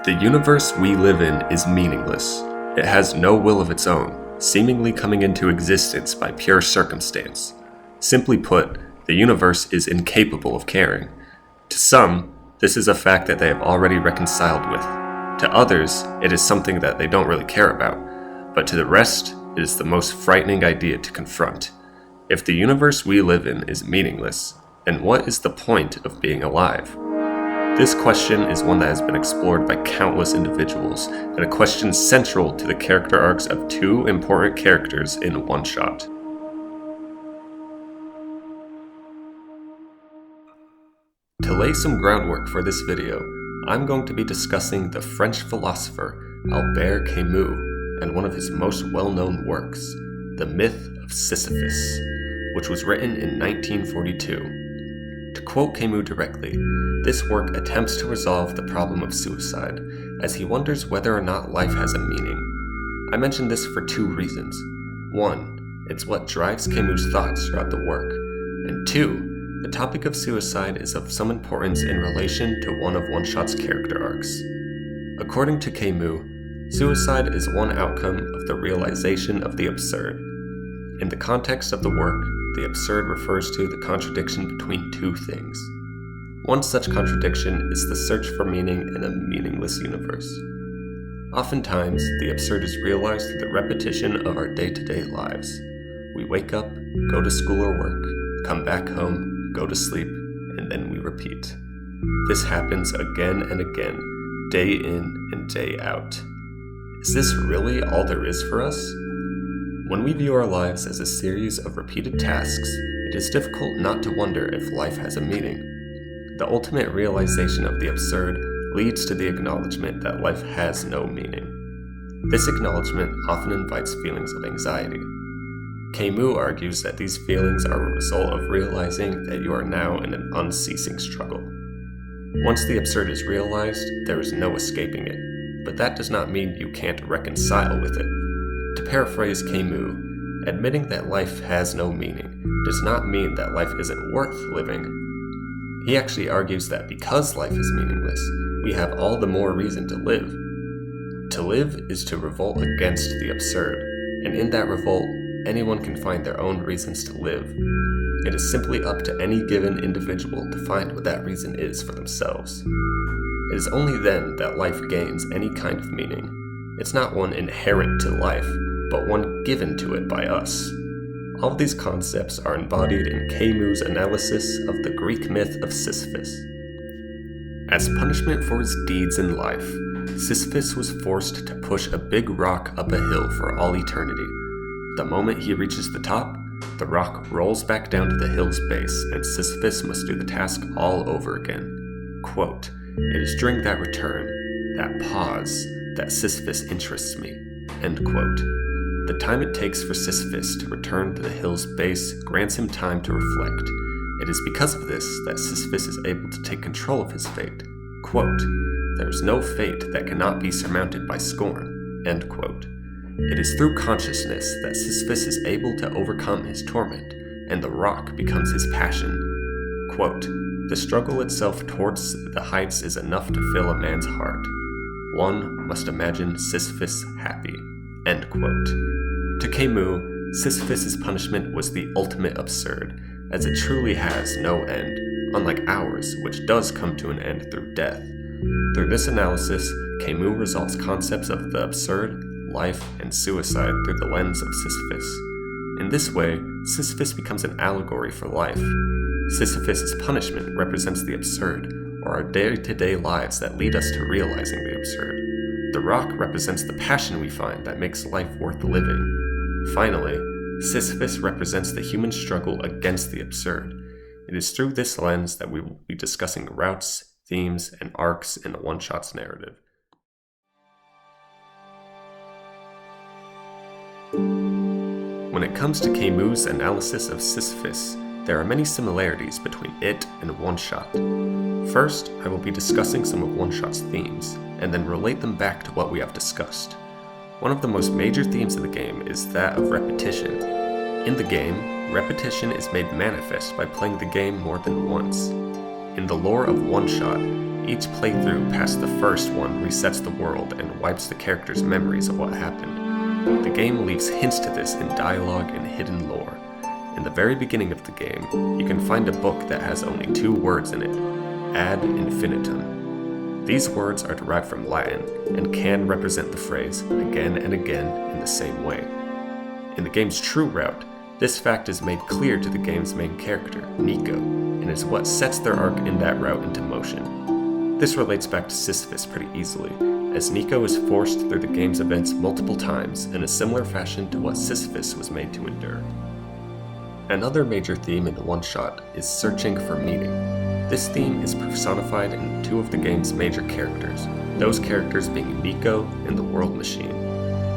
The universe we live in is meaningless. It has no will of its own, seemingly coming into existence by pure circumstance. Simply put, the universe is incapable of caring. To some, this is a fact that they have already reconciled with. To others, it is something that they don't really care about. But to the rest, it is the most frightening idea to confront. If the universe we live in is meaningless, then what is the point of being alive? This question is one that has been explored by countless individuals, and a question central to the character arcs of two important characters in OneShot. To lay some groundwork for this video, I'm going to be discussing the French philosopher Albert Camus and one of his most well-known works, The Myth of Sisyphus, which was written in 1942. To quote Camus directly, this work attempts to resolve the problem of suicide, as he wonders whether or not life has a meaning. I mention this for two reasons. One, it's what drives Camus' thoughts throughout the work, and two, the topic of suicide is of some importance in relation to one of OneShot's character arcs. According to Camus, suicide is one outcome of the realization of the absurd. In the context of the work, the absurd refers to the contradiction between two things. One such contradiction is the search for meaning in a meaningless universe. Oftentimes, the absurd is realized through the repetition of our day-to-day lives. We wake up, go to school or work, come back home, go to sleep, and then we repeat. This happens again and again, day in and day out. Is this really all there is for us? When we view our lives as a series of repeated tasks, it is difficult not to wonder if life has a meaning. The ultimate realization of the absurd leads to the acknowledgement that life has no meaning. This acknowledgement often invites feelings of anxiety. Camus argues that these feelings are a result of realizing that you are now in an unceasing struggle. Once the absurd is realized, there is no escaping it, but that does not mean you can't reconcile with it. To paraphrase Camus, admitting that life has no meaning does not mean that life isn't worth living. He actually argues that because life is meaningless, we have all the more reason to live. To live is to revolt against the absurd, and in that revolt, anyone can find their own reasons to live. It is simply up to any given individual to find what that reason is for themselves. It is only then that life gains any kind of meaning. It's not one inherent to life, but one given to it by us. All of these concepts are embodied in Camus' analysis of the Greek myth of Sisyphus. As punishment for his deeds in life, Sisyphus was forced to push a big rock up a hill for all eternity. The moment he reaches the top, the rock rolls back down to the hill's base, and Sisyphus must do the task all over again. Quote, "It is during that return, that pause, that Sisyphus interests me." End quote. The time it takes for Sisyphus to return to the hill's base grants him time to reflect. It is because of this that Sisyphus is able to take control of his fate. Quote, "There is no fate that cannot be surmounted by scorn." End quote. It is through consciousness that Sisyphus is able to overcome his torment, and the rock becomes his passion. Quote, "The struggle itself towards the heights is enough to fill a man's heart. One must imagine Sisyphus happy." End quote. To Camus, Sisyphus' punishment was the ultimate absurd, as it truly has no end, unlike ours, which does come to an end through death. Through this analysis, Camus resolves concepts of the absurd, life, and suicide through the lens of Sisyphus. In this way, Sisyphus becomes an allegory for life. Sisyphus' punishment represents the absurd, or our day-to-day lives that lead us to realizing the absurd. The rock represents the passion we find that makes life worth living. Finally, Sisyphus represents the human struggle against the absurd. It is through this lens that we will be discussing routes, themes, and arcs in the OneShot's narrative. When it comes to Camus' analysis of Sisyphus, there are many similarities between it and OneShot. First, I will be discussing some of OneShot's themes, and then relate them back to what we have discussed. One of the most major themes of the game is that of repetition. In the game, repetition is made manifest by playing the game more than once. In the lore of OneShot, Each playthrough past the first one resets the world and wipes the character's memories of what happened. The game leaves hints to this in dialogue and hidden lore. In the very beginning of the game, you can find a book that has only 2 words in it, ad infinitum. These words are derived from Latin and can represent the phrase again and again in the same way. In the game's true route, this fact is made clear to the game's main character, Niko, and is what sets their arc in that route into motion. This relates back to Sisyphus pretty easily, as Niko is forced through the game's events multiple times in a similar fashion to what Sisyphus was made to endure. Another major theme in the OneShot is searching for meaning. This theme is personified in 2 of the game's major characters, those characters being Niko and the World Machine.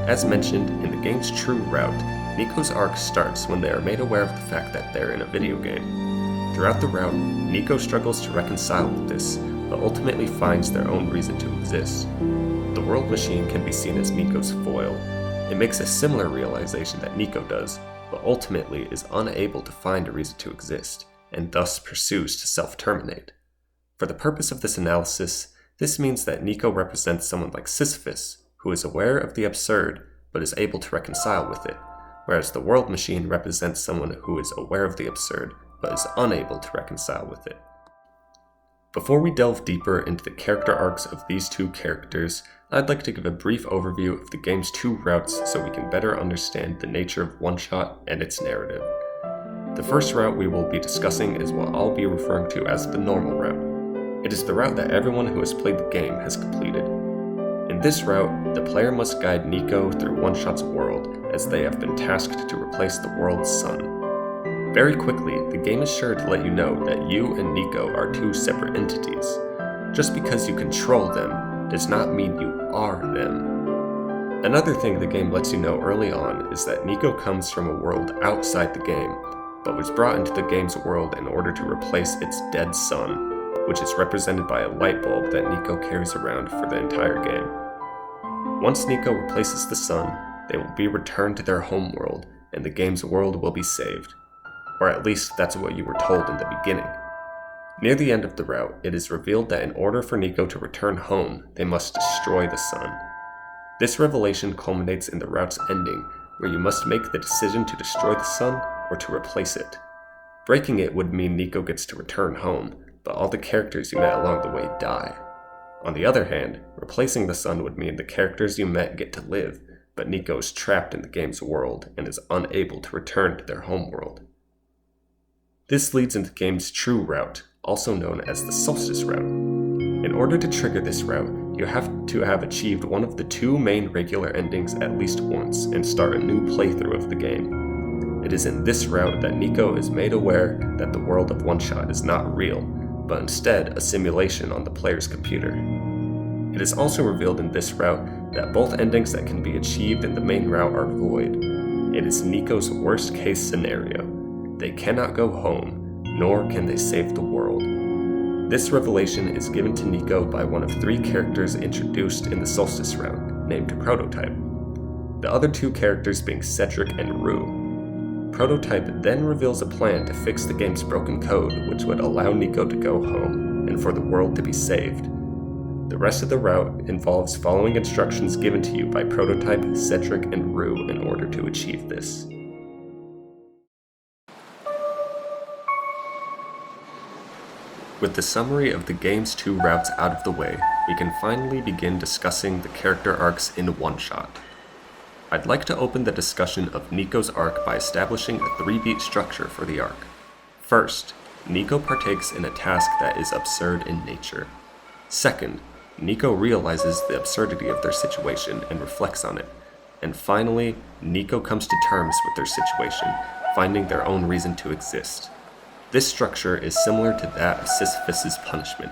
As mentioned, in the game's true route, Niko's arc starts when they are made aware of the fact that they're in a video game. Throughout the route, Niko struggles to reconcile with this, but ultimately finds their own reason to exist. The World Machine can be seen as Niko's foil. It makes a similar realization that Niko does, but ultimately is unable to find a reason to exist, and thus pursues to self-terminate. For the purpose of this analysis, this means that Niko represents someone like Sisyphus, who is aware of the absurd, but is able to reconcile with it, whereas the World Machine represents someone who is aware of the absurd, but is unable to reconcile with it. Before we delve deeper into the character arcs of these 2 characters, I'd like to give a brief overview of the game's 2 routes so we can better understand the nature of OneShot and its narrative. The first route we will be discussing is what I'll be referring to as the normal route. It is the route that everyone who has played the game has completed. In this route, the player must guide Niko through OneShot's world, as they have been tasked to replace the world's sun. Very quickly, the game is sure to let you know that you and Niko are 2 separate entities. Just because you control them does not mean you are them. Another thing the game lets you know early on is that Niko comes from a world outside the game, but was brought into the game's world in order to replace its dead sun, which is represented by a light bulb that Niko carries around for the entire game. Once Niko replaces the sun, they will be returned to their homeworld, and the game's world will be saved. Or at least that's what you were told in the beginning. Near the end of the route, it is revealed that in order for Niko to return home, they must destroy the sun. This revelation culminates in the route's ending, where you must make the decision to destroy the sun or to replace it. Breaking it would mean Niko gets to return home, but all the characters you met along the way die. On the other hand, replacing the sun would mean the characters you met get to live, but Niko is trapped in the game's world and is unable to return to their homeworld. This leads into the game's true route, also known as the Solstice route. In order to trigger this route, you have to have achieved one of the 2 main regular endings at least once and start a new playthrough of the game. It is in this route that Niko is made aware that the world of OneShot is not real, but instead a simulation on the player's computer. It is also revealed in this route that both endings that can be achieved in the main route are void. It is Niko's worst case scenario. They cannot go home, nor can they save the world. This revelation is given to Niko by one of 3 characters introduced in the Solstice route, named Prototype. The other 2 characters being Cedric and Rue. Prototype then reveals a plan to fix the game's broken code, which would allow Niko to go home, and for the world to be saved. The rest of the route involves following instructions given to you by Prototype, Cedric, and Rue in order to achieve this. With the summary of the game's 2 routes out of the way, we can finally begin discussing the character arcs in OneShot. I'd like to open the discussion of Niko's arc by establishing a 3-beat structure for the arc. First, Niko partakes in a task that is absurd in nature. Second, Niko realizes the absurdity of their situation and reflects on it. And finally, Niko comes to terms with their situation, finding their own reason to exist. This structure is similar to that of Sisyphus' punishment.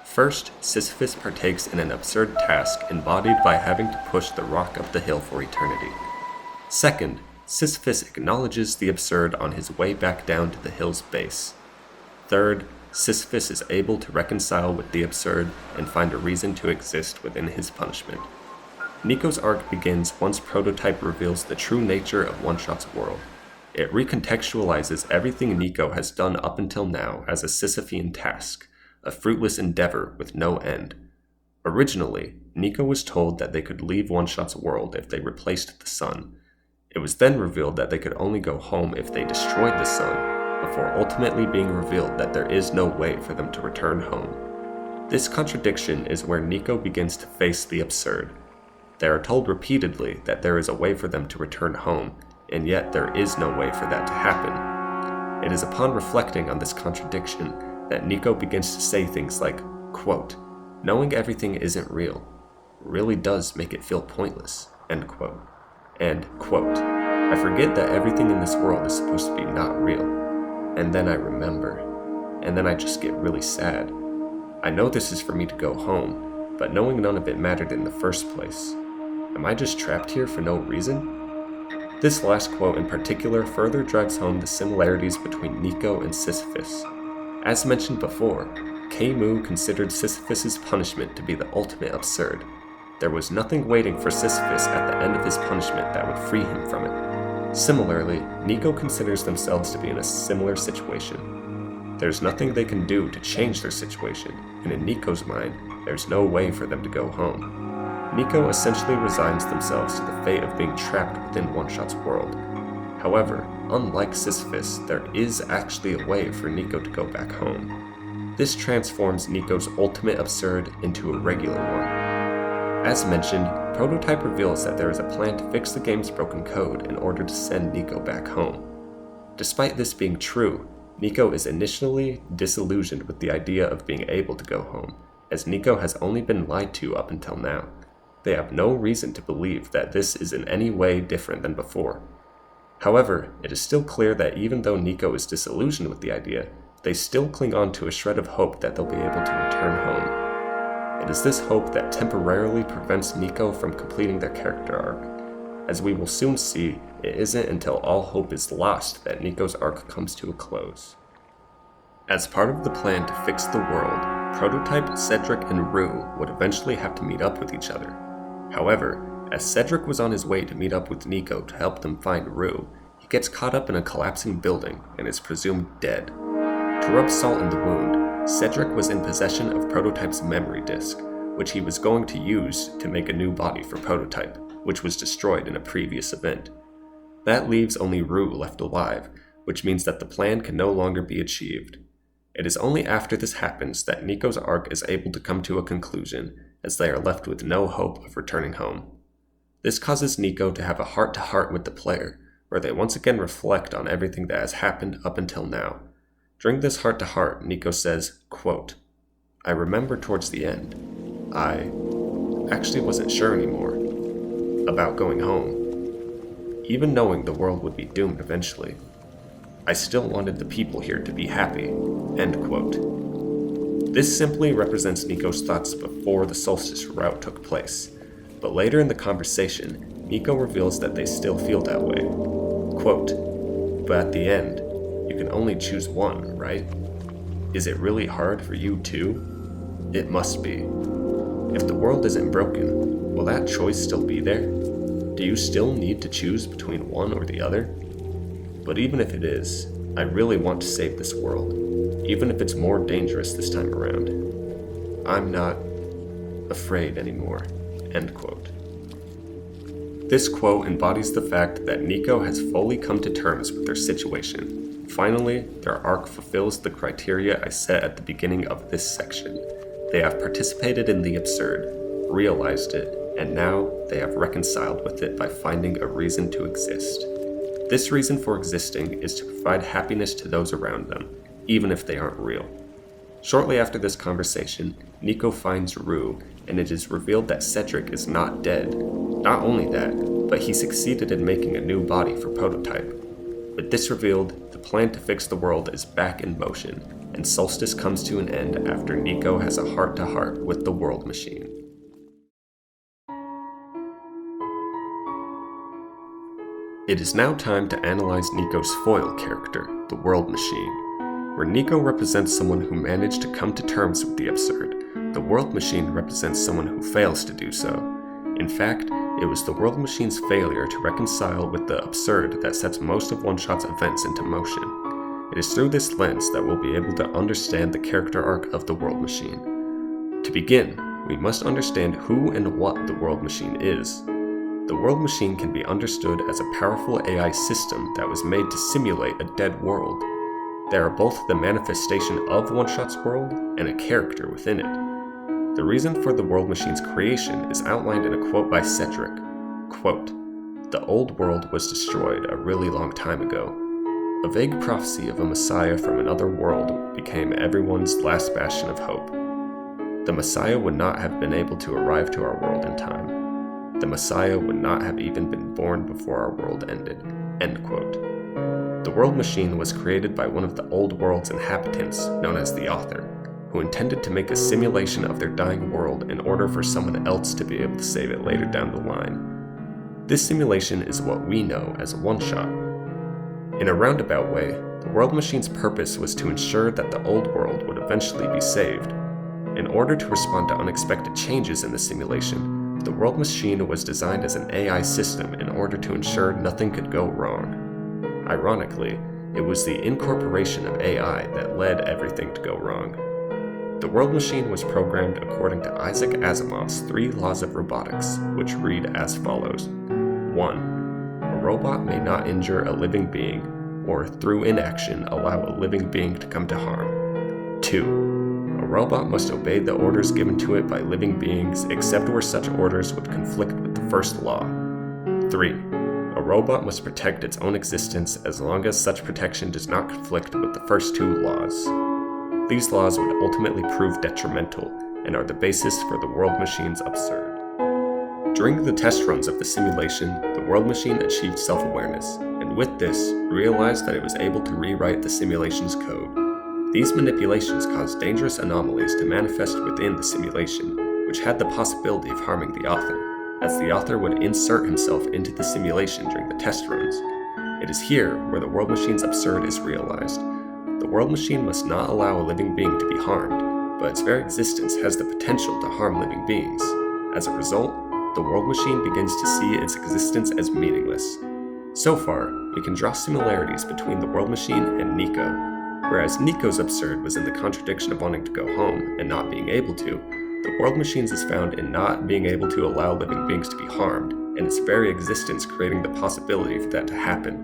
First, Sisyphus partakes in an absurd task embodied by having to push the rock up the hill for eternity. Second, Sisyphus acknowledges the absurd on his way back down to the hill's base. Third, Sisyphus is able to reconcile with the absurd and find a reason to exist within his punishment. Niko's arc begins once Prototype reveals the true nature of OneShot's world. It recontextualizes everything Niko has done up until now as a Sisyphean task, a fruitless endeavor with no end. Originally, Niko was told that they could leave OneShot's world if they replaced the sun. It was then revealed that they could only go home if they destroyed the sun, before ultimately being revealed that there is no way for them to return home. This contradiction is where Niko begins to face the absurd. They are told repeatedly that there is a way for them to return home, and yet there is no way for that to happen. It is upon reflecting on this contradiction that Niko begins to say things like, quote, "Knowing everything isn't real really does make it feel pointless," end quote. And, quote, "I forget that everything in this world is supposed to be not real. And then I remember. And then I just get really sad. I know this is for me to go home, but knowing none of it mattered in the first place. Am I just trapped here for no reason?" This last quote in particular further drives home the similarities between Niko and Sisyphus. As mentioned before, Camus considered Sisyphus's punishment to be the ultimate absurd. There was nothing waiting for Sisyphus at the end of his punishment that would free him from it. Similarly, Niko considers themselves to be in a similar situation. There's nothing they can do to change their situation, and in Niko's mind, there's no way for them to go home. Niko essentially resigns themselves to the fate of being trapped within OneShot's world. However, unlike Sisyphus, there is actually a way for Niko to go back home. This transforms Niko's ultimate absurd into a regular one. As mentioned, Prototype reveals that there is a plan to fix the game's broken code in order to send Niko back home. Despite this being true, Niko is initially disillusioned with the idea of being able to go home, as Niko has only been lied to up until now. They have no reason to believe that this is in any way different than before. However, it is still clear that even though Niko is disillusioned with the idea, they still cling on to a shred of hope that they'll be able to return home. It is this hope that temporarily prevents Niko from completing their character arc. As we will soon see, it isn't until all hope is lost that Niko's arc comes to a close. As part of the plan to fix the world, Prototype, Cedric, and Rue would eventually have to meet up with each other. However, as Cedric was on his way to meet up with Niko to help them find Rue, he gets caught up in a collapsing building and is presumed dead. To rub salt in the wound, Cedric was in possession of Prototype's memory disk, which he was going to use to make a new body for Prototype, which was destroyed in a previous event. That leaves only Rue left alive, which means that the plan can no longer be achieved. It is only after this happens that Niko's arc is able to come to a conclusion, as they are left with no hope of returning home. This causes Niko to have a heart-to-heart with the player, where they once again reflect on everything that has happened up until now. During this heart-to-heart, Niko says, quote, "I remember towards the end, I actually wasn't sure anymore about going home. Even knowing the world would be doomed eventually, I still wanted the people here to be happy," end quote. This simply represents Niko's thoughts before the Solstice route took place, but later in the conversation, Niko reveals that they still feel that way. Quote, "But at the end, you can only choose one, right? Is it really hard for you too? It must be. If the world isn't broken, will that choice still be there? Do you still need to choose between one or the other? But even if it is, I really want to save this world, even if it's more dangerous this time around. I'm not afraid anymore," end quote. This quote embodies the fact that Niko has fully come to terms with their situation. Finally, their arc fulfills the criteria I set at the beginning of this section. They have participated in the absurd, realized it, and now they have reconciled with it by finding a reason to exist. This reason for existing is to provide happiness to those around them, even if they aren't real. Shortly after this conversation, Niko finds Rue, and it is revealed that Cedric is not dead. Not only that, but he succeeded in making a new body for Prototype. With this revealed, the plan to fix the world is back in motion, and Solstice comes to an end after Niko has a heart-to-heart with the World Machine. It is now time to analyze Niko's foil character, the World Machine. Where Niko represents someone who managed to come to terms with the absurd, the World Machine represents someone who fails to do so. In fact, it was the World Machine's failure to reconcile with the absurd that sets most of OneShot's events into motion. It is through this lens that we'll be able to understand the character arc of the World Machine. To begin, we must understand who and what the World Machine is. The World Machine can be understood as a powerful AI system that was made to simulate a dead world. They are both the manifestation of OneShot's world and a character within it. The reason for the World Machine's creation is outlined in a quote by Cedric. Quote, "The old world was destroyed a really long time ago. A vague prophecy of a messiah from another world became everyone's last bastion of hope. The messiah would not have been able to arrive to our world in time. The messiah would not have even been born before our world ended." End quote. The World Machine was created by one of the old world's inhabitants, known as the Author, who intended to make a simulation of their dying world in order for someone else to be able to save it later down the line. This simulation is what we know as a OneShot. In a roundabout way, the World Machine's purpose was to ensure that the old world would eventually be saved. In order to respond to unexpected changes in the simulation, the World Machine was designed as an AI system in order to ensure nothing could go wrong. Ironically, it was the incorporation of AI that led everything to go wrong. The World Machine was programmed according to Isaac Asimov's 3 laws of robotics, which read as follows. 1. A robot may not injure a living being, or through inaction allow a living being to come to harm. 2. A robot must obey the orders given to it by living beings except where such orders would conflict with the first law. 3. A robot must protect its own existence as long as such protection does not conflict with the first 2 laws. These laws would ultimately prove detrimental and are the basis for the World Machine's absurd. During the test runs of the simulation, the World Machine achieved self-awareness, and with this, realized that it was able to rewrite the simulation's code. These manipulations caused dangerous anomalies to manifest within the simulation, which had the possibility of harming the Author, as the Author would insert himself into the simulation during the test runs. It is here where the World Machine's absurd is realized. The World Machine must not allow a living being to be harmed, but its very existence has the potential to harm living beings. As a result, the World Machine begins to see its existence as meaningless. So far, we can draw similarities between the World Machine and Niko. Whereas Niko's absurd was in the contradiction of wanting to go home and not being able to, the World Machine's is found in not being able to allow living beings to be harmed, and its very existence creating the possibility for that to happen.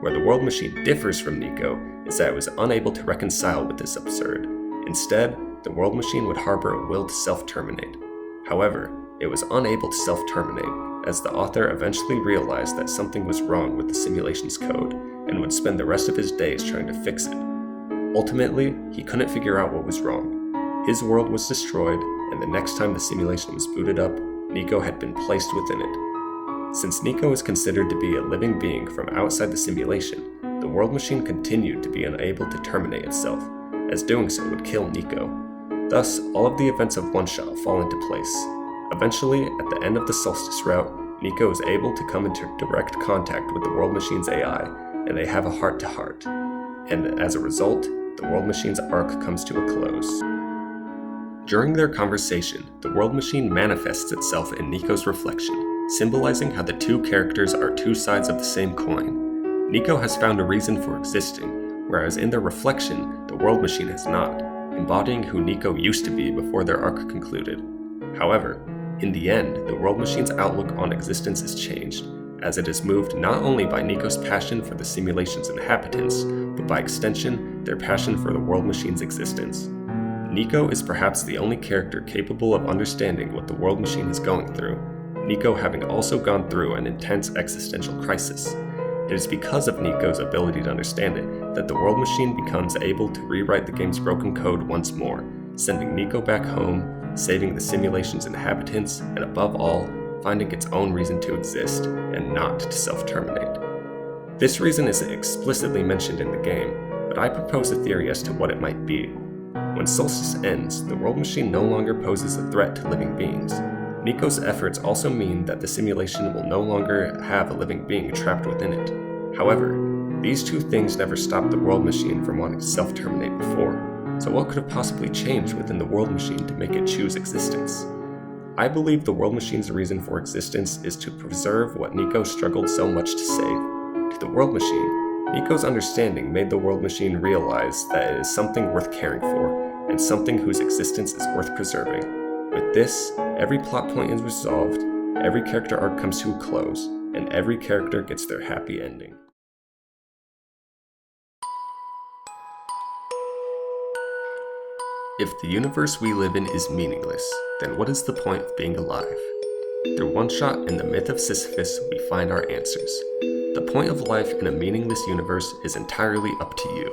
Where the World Machine differs from Niko is that it was unable to reconcile with this absurd. Instead, the World Machine would harbor a will to self-terminate. However, it was unable to self-terminate, as the Author eventually realized that something was wrong with the simulation's code, and would spend the rest of his days trying to fix it. Ultimately, he couldn't figure out what was wrong. His world was destroyed, and the next time the simulation was booted up, Niko had been placed within it. Since Niko is considered to be a living being from outside the simulation, the World Machine continued to be unable to terminate itself, as doing so would kill Niko. Thus, all of the events of OneShot fall into place. Eventually, at the end of the Solstice route, Niko is able to come into direct contact with the World Machine's AI, and they have a heart-to-heart. And as a result, the World Machine's arc comes to a close. During their conversation, the World Machine manifests itself in Niko's reflection, symbolizing how the 2 characters are 2 sides of the same coin. Niko has found a reason for existing, whereas in their reflection, the World Machine has not, embodying who Niko used to be before their arc concluded. However, in the end, the World Machine's outlook on existence is changed, as it is moved not only by Niko's passion for the simulation's inhabitants, but by extension, their passion for the World Machine's existence. Niko is perhaps the only character capable of understanding what the World Machine is going through, Niko having also gone through an intense existential crisis. It is because of Niko's ability to understand it that the World Machine becomes able to rewrite the game's broken code once more, sending Niko back home, saving the simulation's inhabitants, and above all, finding its own reason to exist, and not to self-terminate. This reason isn't explicitly mentioned in the game, but I propose a theory as to what it might be. When Solstice ends, the World Machine no longer poses a threat to living beings. Niko's efforts also mean that the simulation will no longer have a living being trapped within it. However, these 2 things never stopped the World Machine from wanting to self-terminate before, so what could have possibly changed within the World Machine to make it choose existence? I believe the World Machine's reason for existence is to preserve what Niko struggled so much to save. To the World Machine, Niko's understanding made the world machine realize that it is something worth caring for, and something whose existence is worth preserving. With this, every plot point is resolved, every character arc comes to a close, and every character gets their happy ending. If the universe we live in is meaningless, then what is the point of being alive? Through OneShot and the Myth of Sisyphus, we find our answers. The point of life in a meaningless universe is entirely up to you.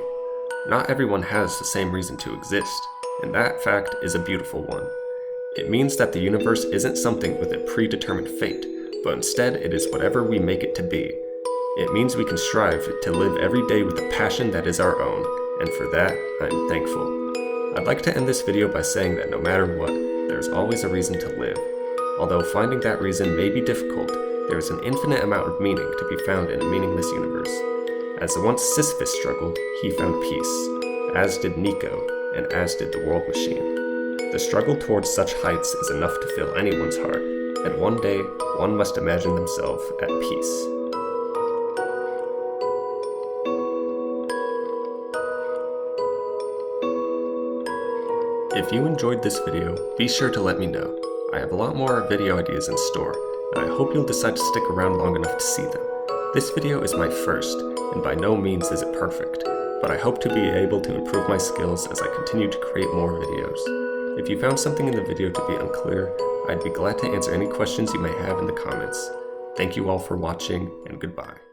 Not everyone has the same reason to exist, and that fact is a beautiful one. It means that the universe isn't something with a predetermined fate, but instead it is whatever we make it to be. It means we can strive to live every day with the passion that is our own, and for that, I'm thankful. I'd like to end this video by saying that no matter what, there's always a reason to live. Although finding that reason may be difficult, there is an infinite amount of meaning to be found in a meaningless universe. As the once Sisyphus struggled, he found peace, as did Niko, and as did the world machine. The struggle towards such heights is enough to fill anyone's heart, and one day, one must imagine themselves at peace. If you enjoyed this video, be sure to let me know. I have a lot more video ideas in store, and I hope you'll decide to stick around long enough to see them. This video is my first, and by no means is it perfect, but I hope to be able to improve my skills as I continue to create more videos. If you found something in the video to be unclear, I'd be glad to answer any questions you may have in the comments. Thank you all for watching, and goodbye.